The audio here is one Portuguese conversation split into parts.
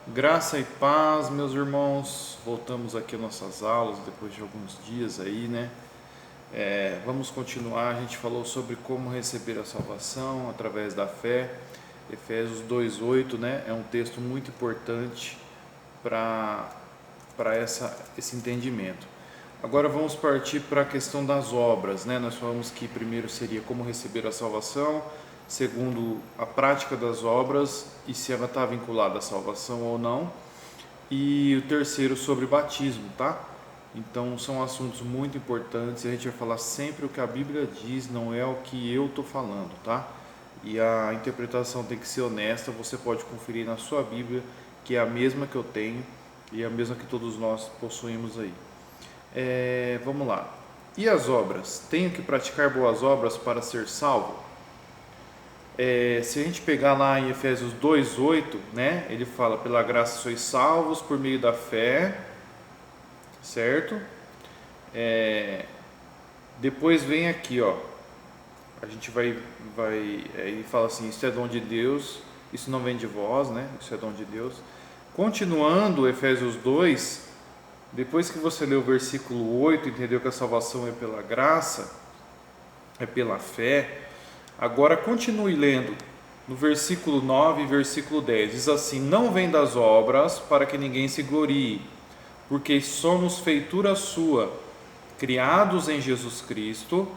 Graça e paz, meus irmãos. Voltamos aqui às nossas aulas depois de alguns dias aí, né? Vamos continuar. A gente falou sobre como receber a salvação através da fé. Efésios 2:8, né? É um texto muito importante para esse entendimento. Agora vamos partir para a questão das obras, né? Nós falamos que primeiro seria como receber a salvação, segundo a prática das obras e se ela está vinculada à salvação ou não, e o terceiro sobre batismo, tá? Então são assuntos muito importantes e a gente vai falar sempre o que a Bíblia diz, não é o que eu estou falando, tá? E a interpretação tem que ser honesta, você pode conferir na sua Bíblia, que é a mesma que eu tenho e a mesma que todos nós possuímos aí. Vamos lá. E as obras? Tenho que praticar boas obras para ser salvo? Se a gente pegar lá em Efésios 2:8, né, ele fala: pela graça sois salvos por meio da fé, certo? Depois vem aqui, ó, a gente ele fala assim: isso é dom de Deus, isso não vem de vós, né? Isso é dom de Deus. Continuando Efésios 2, depois que você leu o versículo 8, entendeu que a salvação é pela graça, é pela fé. Agora continue lendo no versículo 9 e versículo 10. Diz assim: não vem das obras para que ninguém se glorie, porque somos feitura sua, criados em Jesus Cristo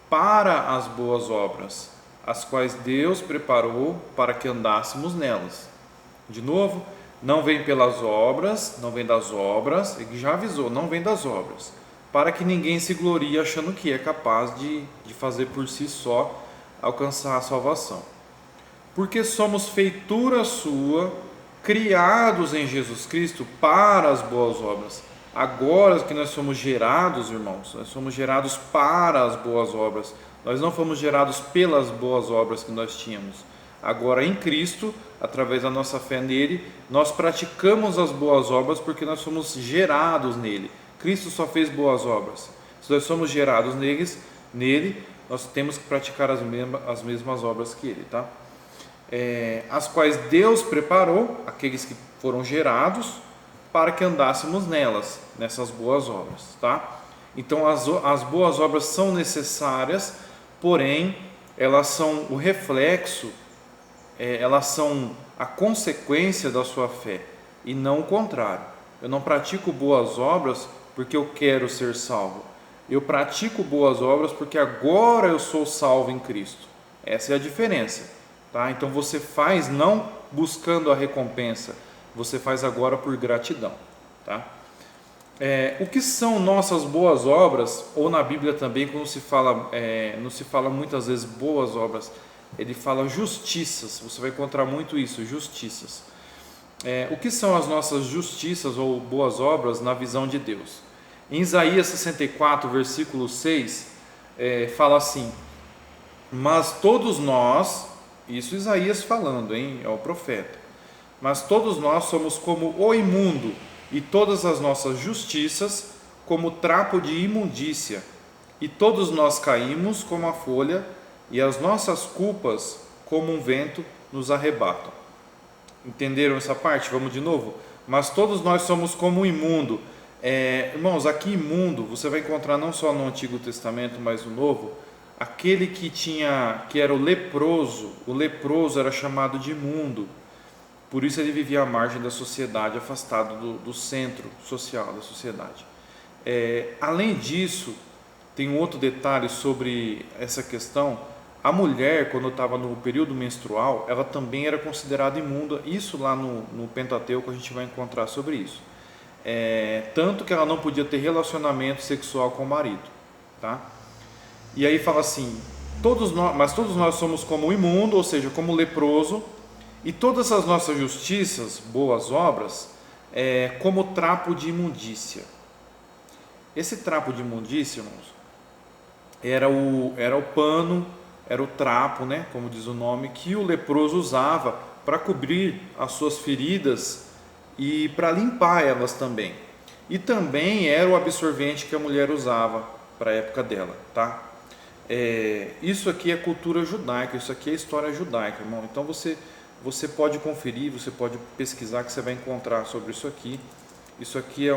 para as boas obras, as quais Deus preparou para que andássemos nelas. De novo, não vem pelas obras, não vem das obras, ele já avisou, não vem das obras, para que ninguém se glorie achando que é capaz de fazer por si só alcançar a salvação. Porque somos feitura sua, criados em Jesus Cristo para as boas obras. Agora que nós somos gerados, irmãos, nós somos gerados para as boas obras. Nós não fomos gerados pelas boas obras que nós tínhamos. Agora em Cristo, através da nossa fé nele, nós praticamos as boas obras porque nós somos gerados nele. Cristo só fez boas obras. Se nós somos gerados nele, nós temos que praticar as mesmas obras que ele, tá? As quais Deus preparou, aqueles que foram gerados, para que andássemos nessas boas obras, tá? Então as boas obras são necessárias, porém elas são o reflexo, elas são a consequência da sua fé e não o contrário. Eu não pratico boas obras porque eu quero ser salvo. Eu pratico boas obras porque agora eu sou salvo em Cristo. Essa é a diferença, tá? Então você faz não buscando a recompensa, você faz agora por gratidão, tá? O que são nossas boas obras? Ou na Bíblia também, quando se fala, não se fala muitas vezes boas obras, ele fala justiças. Você vai encontrar muito isso, justiças. O que são as nossas justiças ou boas obras na visão de Deus? Em Isaías 64, versículo 6, fala assim: mas todos nós, isso Isaías falando, hein, é o profeta, mas todos nós somos como o imundo, e todas as nossas justiças como trapo de imundícia, e todos nós caímos como a folha, e as nossas culpas como um vento nos arrebatam. Entenderam essa parte? Vamos de novo? Mas todos nós somos como o imundo. Irmãos, aqui imundo você vai encontrar não só no Antigo Testamento, mas no Novo. Aquele que era o leproso era chamado de imundo. Por isso ele vivia à margem da sociedade, afastado do centro social da sociedade. Além disso, tem um outro detalhe sobre essa questão. A mulher, quando estava no período menstrual, ela também era considerada imunda. Isso lá no Pentateuco a gente vai encontrar sobre isso. Tanto que ela não podia ter relacionamento sexual com o marido, tá? E aí fala assim: mas todos nós somos como o imundo, ou seja, como o leproso, e todas as nossas justiças, boas obras, como trapo de imundícia. Esse trapo de imundícia, irmãos, era o pano, era o trapo, né, como diz o nome, que o leproso usava para cobrir as suas feridas e para limpar elas também. E também era o absorvente que a mulher usava para a época dela, tá? Isso aqui é cultura judaica, isso aqui é história judaica, irmão. Então você você pode conferir, você pode pesquisar, que você vai encontrar sobre isso aqui. Isso aqui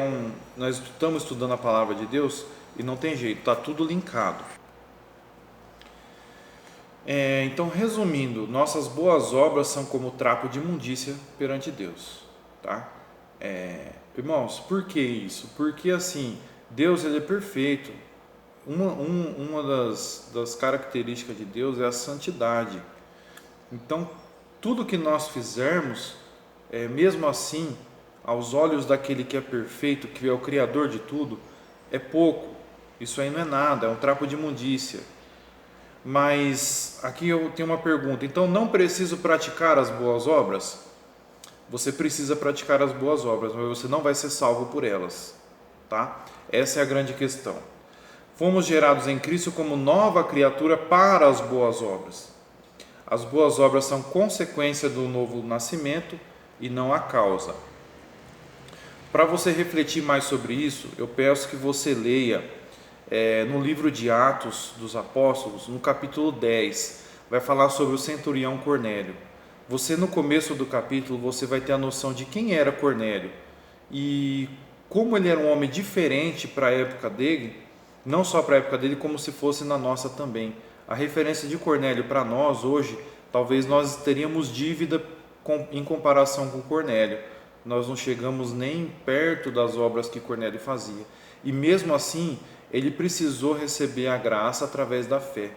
nós estamos estudando a palavra de Deus e não tem jeito, está tudo linkado. Então, resumindo, nossas boas obras são como trapo de imundícia perante Deus, tá? Irmãos, por que isso? Porque assim, Deus ele é perfeito. Uma das características de Deus é a santidade. Então, tudo que nós fizermos, mesmo assim, aos olhos daquele que é perfeito, que é o Criador de tudo, é pouco. Isso aí não é nada, é um trapo de imundícia. Mas aqui eu tenho uma pergunta. Então, não preciso praticar as boas obras? Você precisa praticar as boas obras, mas você não vai ser salvo por elas, tá? Essa é a grande questão. Fomos gerados em Cristo como nova criatura para as boas obras. As boas obras são consequência do novo nascimento e não a causa. Para você refletir mais sobre isso, eu peço que você leia no livro de Atos dos Apóstolos, no capítulo 10, vai falar sobre o centurião Cornélio. Você, no começo do capítulo, você vai ter a noção de quem era Cornélio e como ele era um homem diferente para a época dele, não só para a época dele, como se fosse na nossa também. A referência de Cornélio para nós hoje, talvez nós teríamos dívida em comparação com Cornélio. Nós não chegamos nem perto das obras que Cornélio fazia. E mesmo assim, ele precisou receber a graça através da fé,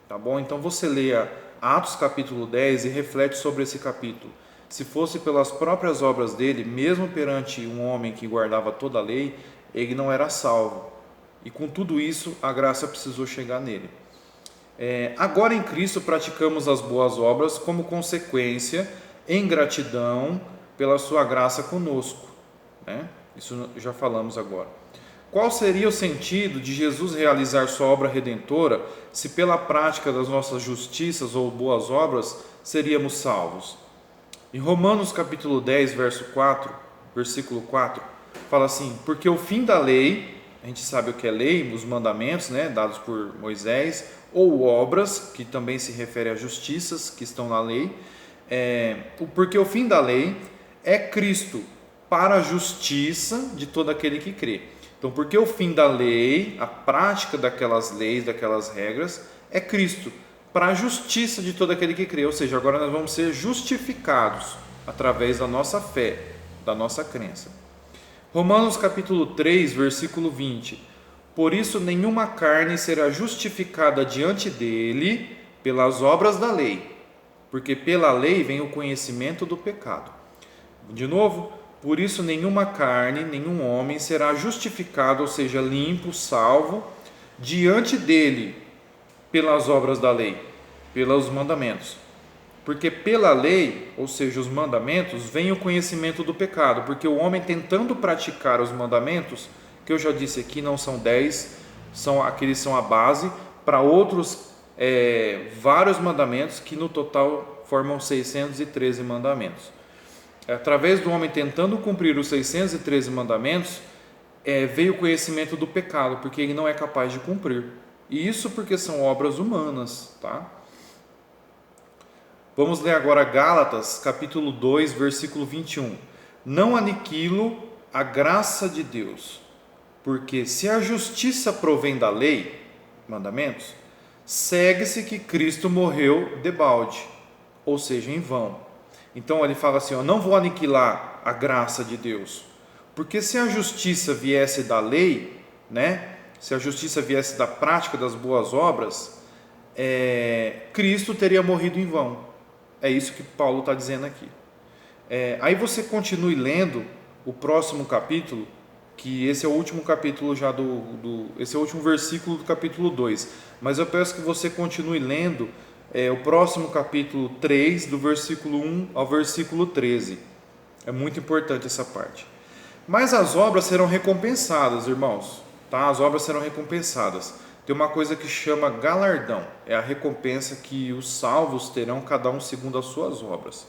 tá bom? Então você leia Atos capítulo 10 e reflete sobre esse capítulo. Se fosse pelas próprias obras dele, mesmo perante um homem que guardava toda a lei, ele não era salvo. E com tudo isso, a graça precisou chegar nele. Agora em Cristo praticamos as boas obras como consequência, em gratidão pela sua graça conosco, né? Isso já falamos agora. Qual seria o sentido de Jesus realizar sua obra redentora se pela prática das nossas justiças ou boas obras seríamos salvos? Em Romanos capítulo 10, versículo 4, fala assim: porque o fim da lei, a gente sabe o que é lei, os mandamentos, né, dados por Moisés, ou obras, que também se refere a justiças que estão na lei, porque o fim da lei é Cristo para a justiça de todo aquele que crê. Então, porque o fim da lei, a prática daquelas leis, daquelas regras, é Cristo, para a justiça de todo aquele que crê. Ou seja, agora nós vamos ser justificados através da nossa fé, da nossa crença. Romanos capítulo 3, versículo 20. Por isso nenhuma carne será justificada diante dele pelas obras da lei, porque pela lei vem o conhecimento do pecado. De novo, por isso nenhuma carne, nenhum homem será justificado, ou seja, limpo, salvo, diante dele pelas obras da lei, pelos mandamentos. Porque pela lei, ou seja, os mandamentos, vem o conhecimento do pecado, porque o homem tentando praticar os mandamentos, que eu já disse aqui, não são 10, aqueles são a base, para outros vários mandamentos, que no total formam 613 mandamentos. Através do homem tentando cumprir os 613 mandamentos, veio o conhecimento do pecado, porque ele não é capaz de cumprir. E isso porque são obras humanas, tá? Vamos ler agora Gálatas, capítulo 2, versículo 21. Não aniquilo a graça de Deus, porque se a justiça provém da lei, mandamentos, segue-se que Cristo morreu debalde, ou seja, em vão. Então ele fala assim, não vou aniquilar a graça de Deus, porque se a justiça viesse da lei, né? Se a justiça viesse da prática das boas obras, Cristo teria morrido em vão. É isso que Paulo está dizendo aqui. Aí você continue lendo o próximo capítulo, que esse é o último capítulo já esse é o último versículo do capítulo 2. Mas eu peço que você continue lendo o próximo capítulo 3, do versículo 1 ao versículo 13. É muito importante essa parte. Mas as obras serão recompensadas, irmãos. Tá? As obras serão recompensadas. Tem uma coisa que chama galardão. É a recompensa que os salvos terão, cada um segundo as suas obras.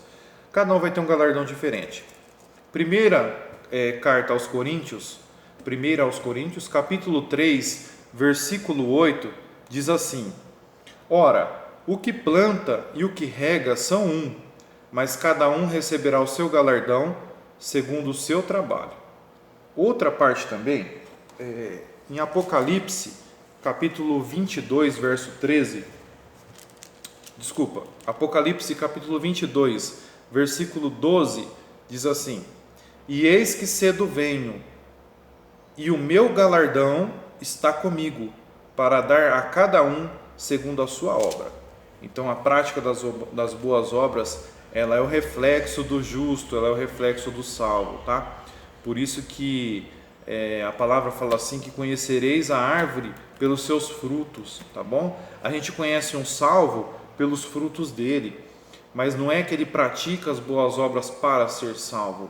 Cada um vai ter um galardão diferente. Primeira carta aos Coríntios, capítulo 3, versículo 8, diz assim: ora, o que planta e o que rega são um, mas cada um receberá o seu galardão segundo o seu trabalho. Outra parte também, em Apocalipse, capítulo 22, verso 13, Apocalipse capítulo 22, versículo 12, diz assim: E eis que cedo venho, e o meu galardão está comigo, para dar a cada um segundo a sua obra. Então a prática das boas obras, ela é o reflexo do justo, ela é o reflexo do salvo, tá? Por isso que a palavra fala assim, que conhecereis a árvore pelos seus frutos, tá bom? A gente conhece um salvo pelos frutos dele, mas não é que ele pratica as boas obras para ser salvo.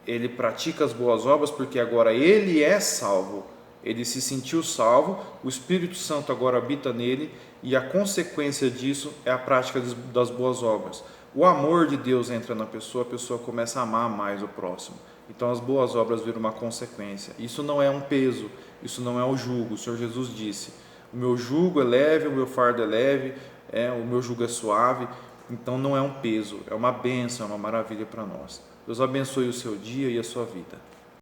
Ele pratica as boas obras porque agora ele é salvo. Ele se sentiu salvo, o Espírito Santo agora habita nele, e a consequência disso é a prática das boas obras. O amor de Deus entra na pessoa, a pessoa começa a amar mais o próximo. Então as boas obras viram uma consequência. Isso não é um peso, isso não é um jugo. O Senhor Jesus disse: o meu jugo é leve, o meu fardo é leve, o meu jugo é suave. Então não é um peso, é uma bênção, é uma maravilha para nós. Deus abençoe o seu dia e a sua vida.